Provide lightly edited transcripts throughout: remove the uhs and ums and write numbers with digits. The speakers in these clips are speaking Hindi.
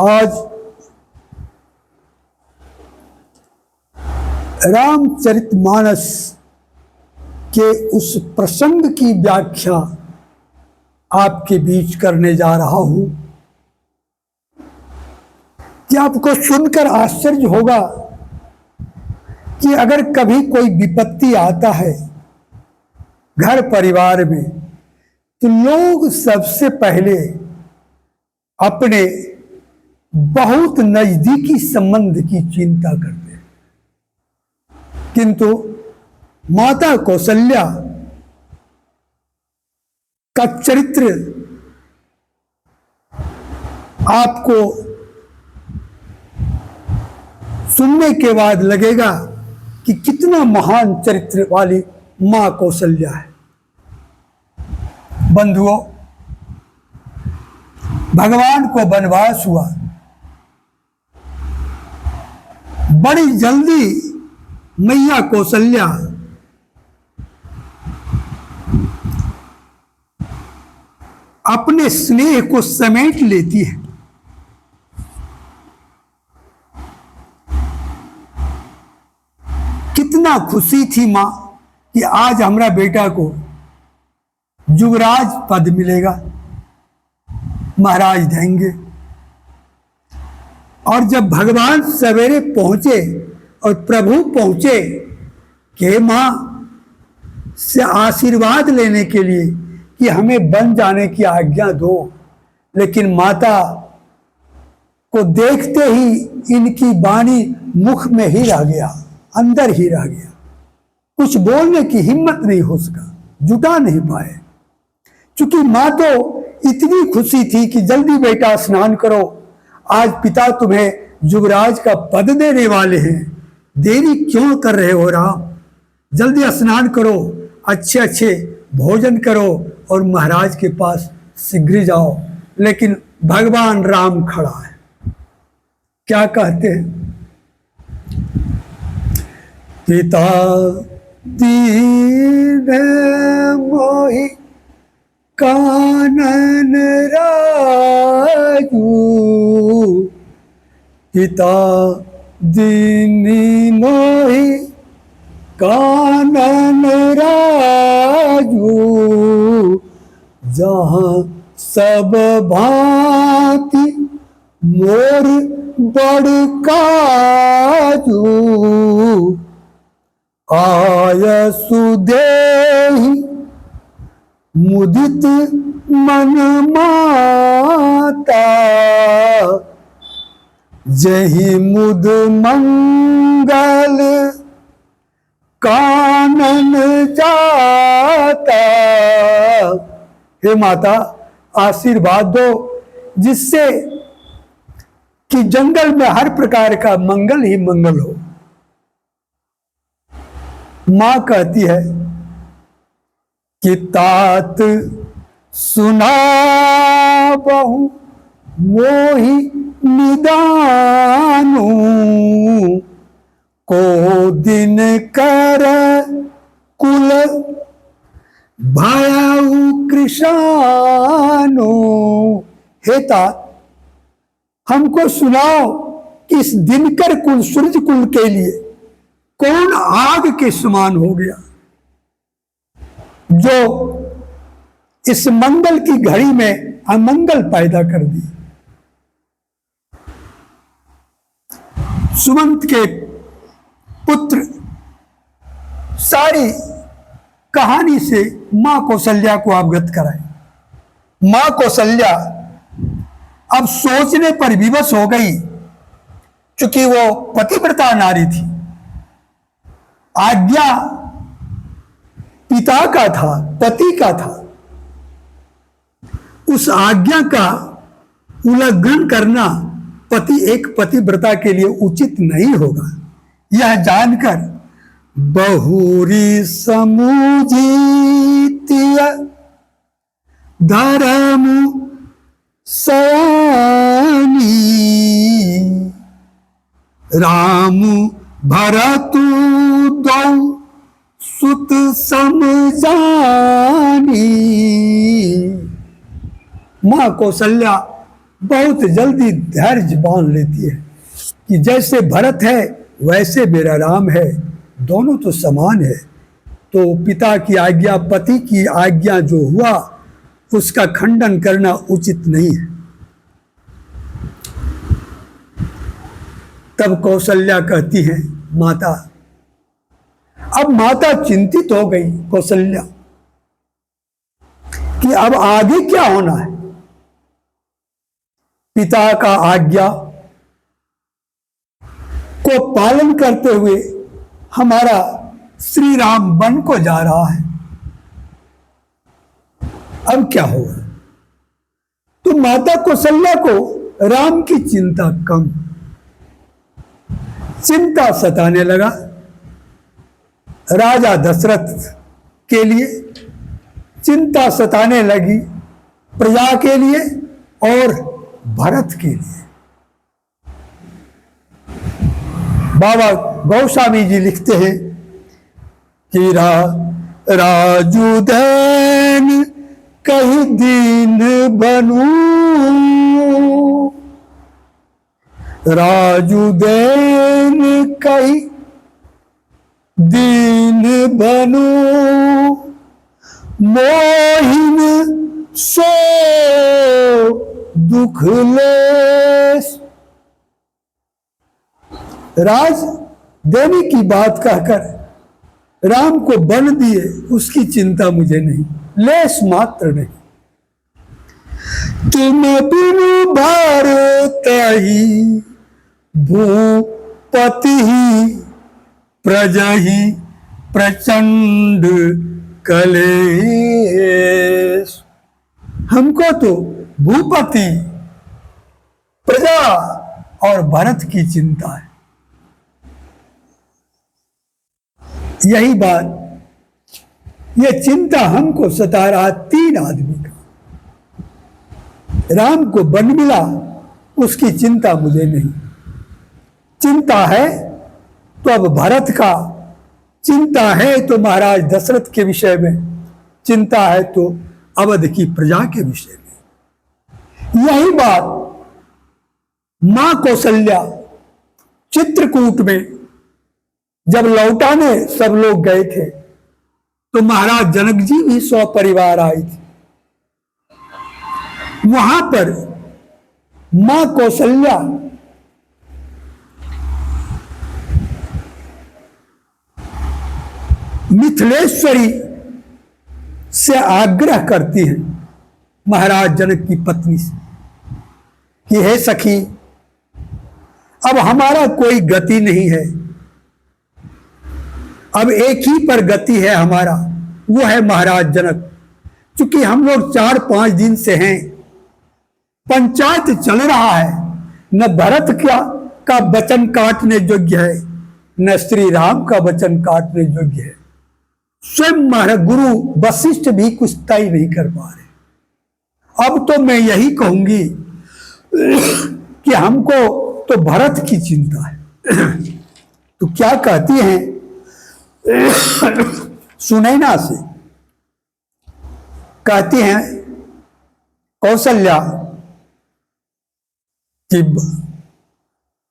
आज रामचरितमानस के उस प्रसंग की व्याख्या आपके बीच करने जा रहा हूं कि आपको सुनकर आश्चर्य होगा कि अगर कभी कोई विपत्ति आता है घर परिवार में तो लोग सबसे पहले अपने बहुत नजदीकी संबंध की चिंता करते हैं, किंतु माता कौशल्या का चरित्र आपको सुनने के बाद लगेगा कि कितना महान चरित्र वाली मां कौशल्या है। बंधुओं, भगवान को वनवास हुआ, बड़ी जल्दी मैया कौशल्या अपने स्नेह को समेट लेती है। कितना खुशी थी मां कि आज हमारा बेटा को युवराज पद मिलेगा, महाराज देंगे। और जब भगवान सवेरे पहुंचे और प्रभु पहुंचे कि मां से आशीर्वाद लेने के लिए कि हमें बन जाने की आज्ञा दो, लेकिन माता को देखते ही इनकी वाणी मुख में ही रह गया, अंदर ही रह गया। कुछ बोलने की हिम्मत नहीं हो सका, जुटा नहीं पाए, क्योंकि मां तो इतनी खुशी थी कि जल्दी बेटा स्नान करो, आज पिता तुम्हें युवराज का पद देने वाले हैं, देरी क्यों कर रहे हो राम, जल्दी स्नान करो, अच्छे अच्छे भोजन करो और महाराज के पास शीघ्र जाओ। लेकिन भगवान राम खड़ा है, क्या कहते हैं? पिता दीन मोहि कानन राजू, पिता दीनी मोहि कानन राजू, जहाँ सब भांति मोर बड़ काजू, आय सुदेहि मुदित मन माता, जहि मुद मंगल कानन जाता। हे माता, आशीर्वाद दो जिससे कि जंगल में हर प्रकार का मंगल ही मंगल हो। मां कहती है कि तात सुना बहु मोहि निदानु, को दिन कर कुल भयउ कृशानु। हे तात, हमको सुनाओ कि इस दिनकर कुल, सूर्य कुल के लिए कौन आग के समान हो गया जो इस मंगल की घड़ी में अमंगल पैदा कर दी। सुमंत के पुत्र सारी कहानी से मां कौशल्या को अवगत कराए। मां कौशल्या अब सोचने पर विवश हो गई, क्योंकि वो पतिव्रता नारी थी, आज्ञा पिता का था, पति का था, उस आज्ञा का उल्लंघन करना एक पतिव्रता के लिए उचित नहीं होगा। यह जानकर बहुरी समुझी धर्म सयानी, राम भरतु दौ सुत समझानी। मां कौशल्या बहुत जल्दी धैर्य बांध लेती है कि जैसे भरत है वैसे मेरा राम है, दोनों तो समान है। तो पिता की आज्ञा, पति की आज्ञा जो हुआ उसका खंडन करना उचित नहीं है। तब कौशल्या कहती है माता, अब माता चिंतित हो गई कौशल्या कि अब आगे क्या होना है। पिता का आज्ञा को पालन करते हुए हमारा श्री राम वन को जा रहा है, अब क्या होगा। तो माता कौशल्या को राम की चिंता कम, चिंता सताने लगा राजा दशरथ के लिए, चिंता सताने लगी प्रजा के लिए और भरत के लिए। बाबा गोस्वामी जी लिखते हैं कि राजू दैन कहीं दीन बनू, राजू दैन कहीं दीन बनू, मोहिन सो दुख लेस। राज देने की बात कहकर राम को बन दिए, उसकी चिंता मुझे नहीं, लेस मात्र नहीं। तुम बिनु भारत ही भूपति ही प्रजा ही प्रचंड कलेश। हमको तो भूपति, प्रजा और भरत की चिंता है। यही बात, ये चिंता हमको सता रहा तीन आदमी का। राम को वन मिला, उसकी चिंता मुझे नहीं। चिंता है तो अब भरत का, चिंता है तो महाराज दशरथ के विषय में, चिंता है तो अवध की प्रजा के विषय में। यही बात मां कौशल्या चित्रकूट में जब लौटाने सब लोग गए थे तो महाराज जनक जी भी सपरिवार आए थे। वहां पर मां कौशल्या मिथिलेश्वरी से आग्रह करती है महाराज जनक की पत्नी से कि हे सखी, अब हमारा कोई गति नहीं है, अब एक ही पर गति है हमारा, वो है महाराज जनक। चूंकि हम लोग 4-5 दिन से हैं, पंचायत चल रहा है, न भरत का वचन काटने योग्य है, न श्री राम का वचन काटने योग्य है। स्वयं महाराज गुरु वशिष्ठ भी कुछ तय नहीं कर पा रहे। अब तो मैं यही कहूंगी कि हमको तो भरत की चिंता है। तो क्या कहती हैं सुनैना से, कहती हैं कौशल्या कि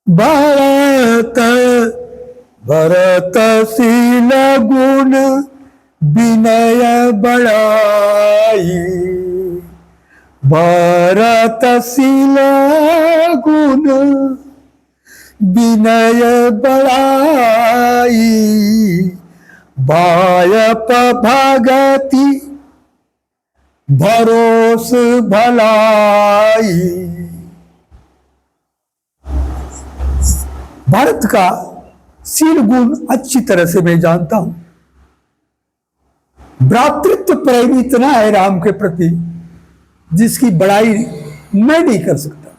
भरत भरत शील गुण विनय बड़ाई, भरत शील गुण विनय बड़ाई, बायप भगति भरोस भलाई। भरत का शील गुण अच्छी तरह से मैं जानता हूं। भ्रातृत्व प्रेम इतना है राम के प्रति जिसकी बड़ाई मैं नहीं कर सकता।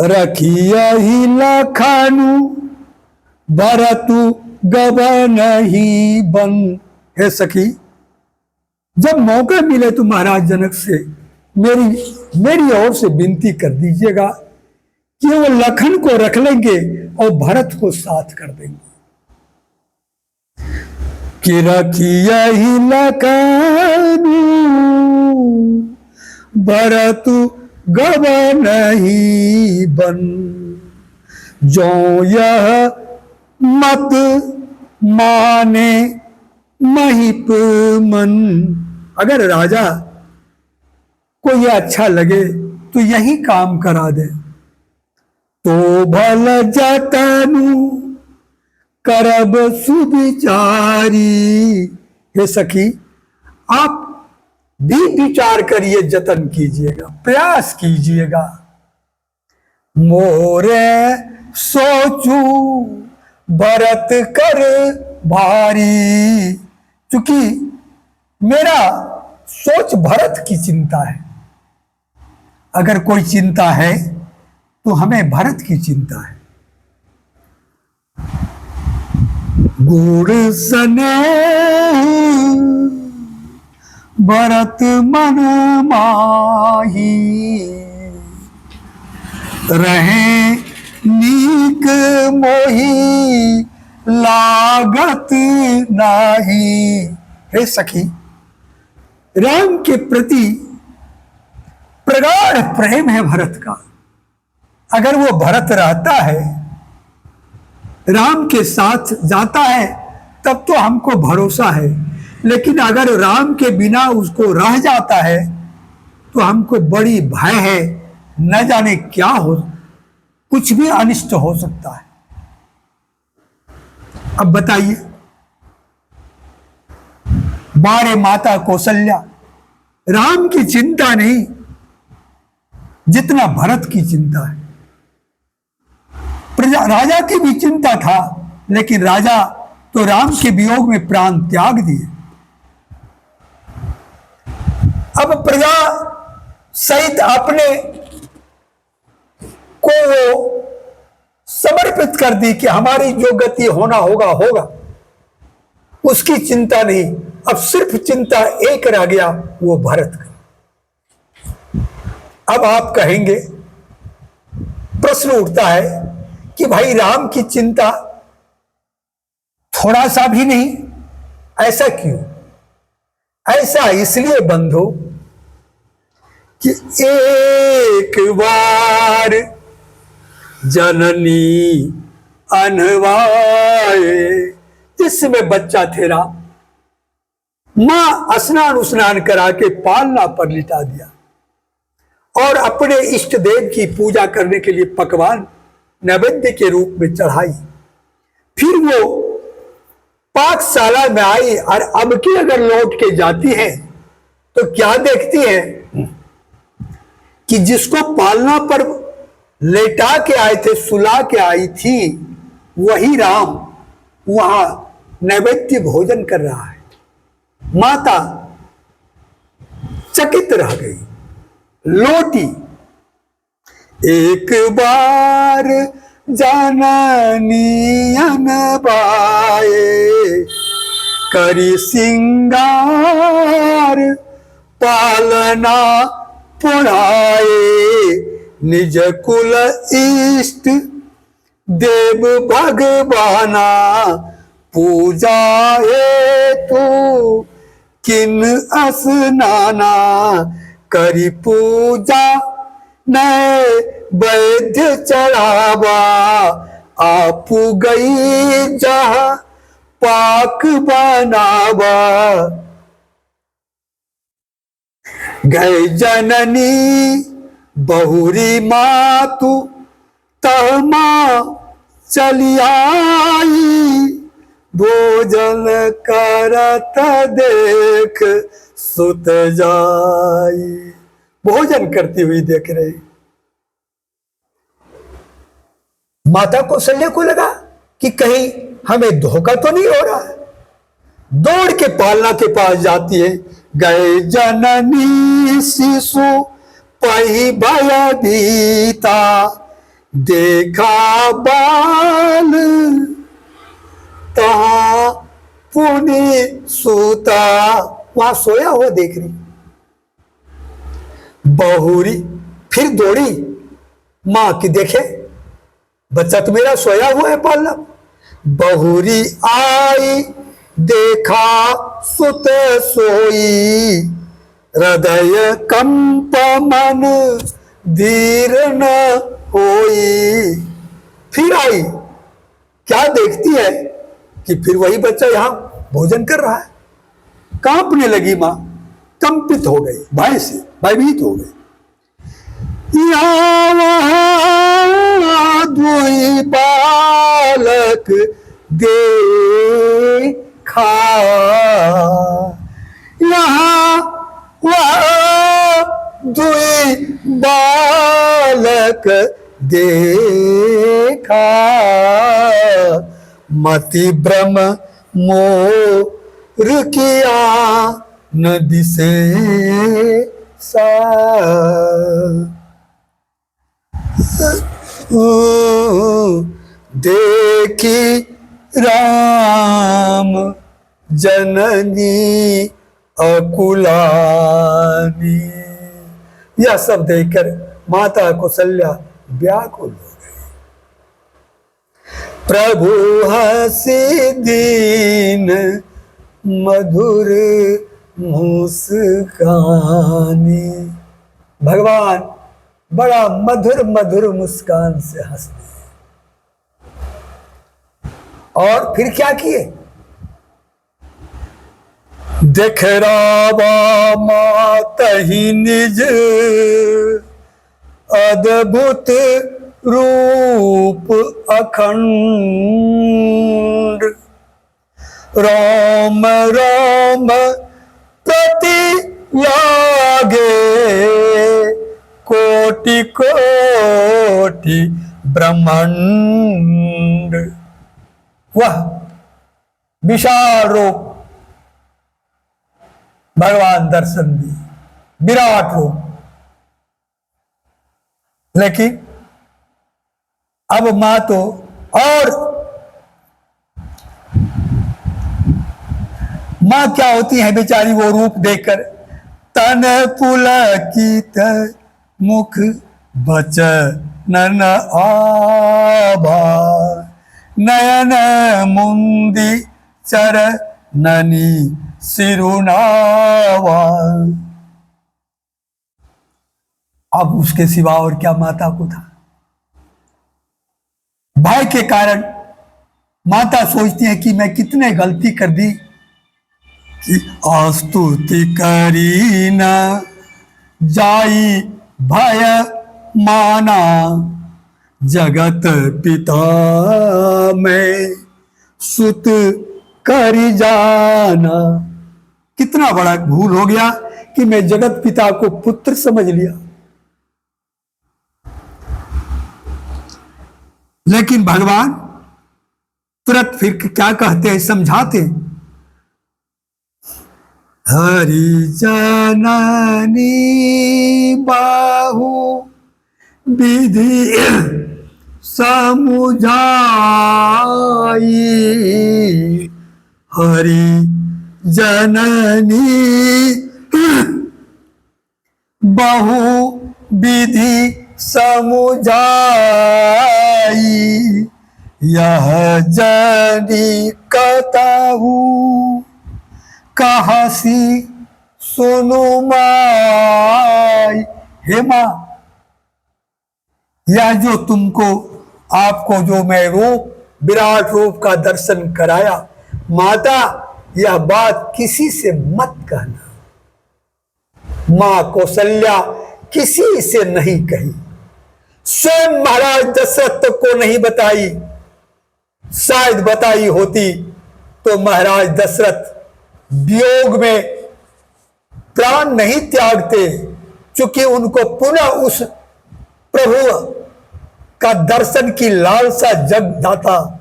रखिया ही लखानु भरतु गबन ही बन। हे सखी, जब मौका मिले तो महाराज जनक से मेरी ओर से विनती कर दीजिएगा कि वो लखन को रख लेंगे और भरत को साथ कर देंगे। कि रखिया ही लखनु भरतु गव नहीं बन। जो यह मत माने महिप मन। अगर राजा को यह अच्छा लगे तो यही काम करा दे। तो भल जतनु करब सुविचारी। हे सखी, आप भी विचार करिए, जतन कीजिएगा, प्रयास कीजिएगा। मोरे सोचू भरत कर भारी। क्योंकि मेरा सोच भरत की चिंता है। अगर कोई चिंता है तो हमें भरत की चिंता है। गुण सने भरत मन माही। रहे नीक मोही लागत नाही। हे सखी, राम के प्रति प्रगाढ़ प्रेम है भरत का। अगर वो भरत रहता है, राम के साथ जाता है, तब तो हमको भरोसा है। लेकिन अगर राम के बिना उसको रह जाता है तो हमको बड़ी भय है, न जाने क्या हो, कुछ भी अनिष्ट हो सकता है। अब बताइए, बारे माता कौशल्या राम की चिंता नहीं जितना भरत की चिंता है। राजा की भी चिंता था, लेकिन राजा तो राम के वियोग में प्राण त्याग दिए। अब प्रजा सहित अपने को समर्पित कर दी कि हमारी जो गति होना होगा होगा, उसकी चिंता नहीं। अब सिर्फ चिंता एक रह गया, वो भरत का। अब आप कहेंगे, प्रश्न उठता है कि भाई राम की चिंता थोड़ा सा भी नहीं, ऐसा क्यों? ऐसा इसलिए बंधु कि एक बार जननी अनवाए, जिसमें बच्चा तेरा मां स्नान करा के पालना पर लिटा दिया और अपने इष्ट देव की पूजा करने के लिए पकवान नैवेद्य के रूप में चढ़ाई। फिर वो पाकशाला में आई और अब की अगर लौट के जाती है तो क्या देखती है कि जिसको पालना पर लेटा के आए थे, सुला के आई थी, वही राम वहां नैवेद्य भोजन कर रहा है। माता चकित रह गई, लौटी। एक बार जननी अनबाए, करी सिंगार पालना पुराए। निज कुल इष्ट देव भगवाना, पूजा हेतु किन स्नाना। करी पूजा नए वैद्य चढ़ावा, आप गई जहाँ पाक बनावा। गए जननी बहुरी मातु, तमा चली आई। भोजन करत देख सुत जाई। भोजन करती हुई देख रही। माता कौशल्या को लगा कि कहीं हमें धोखा तो नहीं हो रहा है। दौड़ के पालना के पास जाती है। गए जननी शिशु पही भयभीता, देखा बाल तहां पुनि सूता। वहां सोया हुआ देख रही। बहुरी फिर दौड़ी मां की, देखे बच्चा तो मेरा सोया हुआ है पालना। बहुरी आई देखा सुत सोई, हृदय कंप मन धीर न होई। फिर आई, क्या देखती है कि फिर वही बच्चा यहां भोजन कर रहा है। कांपने लगी मां, कंपित हो गई, भय से भयभीत हो गई। दुई बालक देखा, यहाँ वहाँ दुई बालक देखा, मति भ्रम मोर किया न दिसे सा। देखी राम जननी अकुलानी। यह सब देखकर माता कौशल्या व्याकुल हो गई। प्रभु हंसी दीन मधुर मुस्कानी। भगवान बड़ा मधुर मधुर मुस्कान से हंसते हैं। और फिर क्या किए? देख रावा मातहि निज अद्भुत रूप अखंड। राम राम प्रति लागे कोटि कोटि ब्रह्मांड। वह विशाल रूप भगवान दर्शन दिए, विराट रूप। लेकिन अब मां तो और मां क्या होती है बेचारी, वो रूप देखकर तन पुलकित मुख बचन आभा, नयन मुंदी चरणनी सिरुनावा। अब उसके सिवा और क्या माता को था। भय के कारण माता सोचती है कि मैं कितने गलती कर दी कि आस्तुति करी न जाई भय माना, जगत पिता में सुत करी जाना। कितना बड़ा भूल हो गया कि मैं जगत पिता को पुत्र समझ लिया। लेकिन भगवान तुरंत फिर क्या कहते हैं, समझाते। हरि जननी बाहु विधि समुझाई, हरि जननी बहु विधि समुझाई, यह जनी कतहु कहासी सुनु माई। हे मां, यह जो तुमको आपको जो मैं रूप विराट रूप का दर्शन कराया, माता यह बात किसी से मत कहना। मां कौशल्या किसी से नहीं कही, स्वयं महाराज दशरथ को नहीं बताई। शायद बताई होती तो महाराज दशरथ वियोग में प्राण नहीं त्यागते, क्योंकि उनको पुनः उस प्रभु का दर्शन की लालसा जग जाता।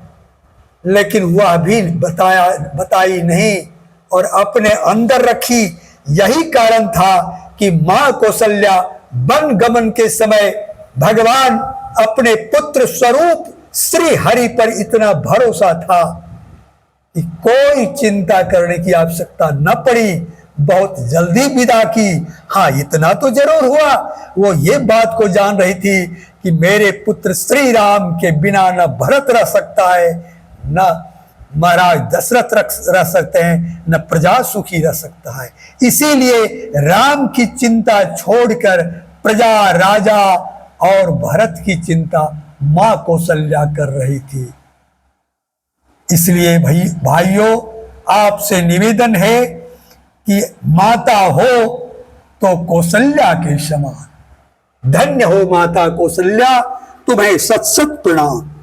लेकिन वह भी बताई नहीं और अपने अंदर रखी। यही कारण था कि मां कौशल्या वन गमन के समय भगवान अपने पुत्र स्वरूप श्री हरि पर इतना भरोसा था कि कोई चिंता करने की आवश्यकता न पड़ी। बहुत जल्दी विदा की। हाँ, इतना तो जरूर हुआ, वो ये बात को जान रही थी कि मेरे पुत्र श्री राम के बिना न भरत रह सकता है, न महाराज दशरथ रह सकते हैं, न प्रजा सुखी रह सकता है। इसीलिए राम की चिंता छोड़कर प्रजा, राजा और भरत की चिंता मां कौशल्या कर रही थी। इसलिए भाइयों, आपसे निवेदन है कि माता हो तो कौशल्या के समान। धन्य हो माता कौशल्या, तुम्हें सत सत प्रणाम।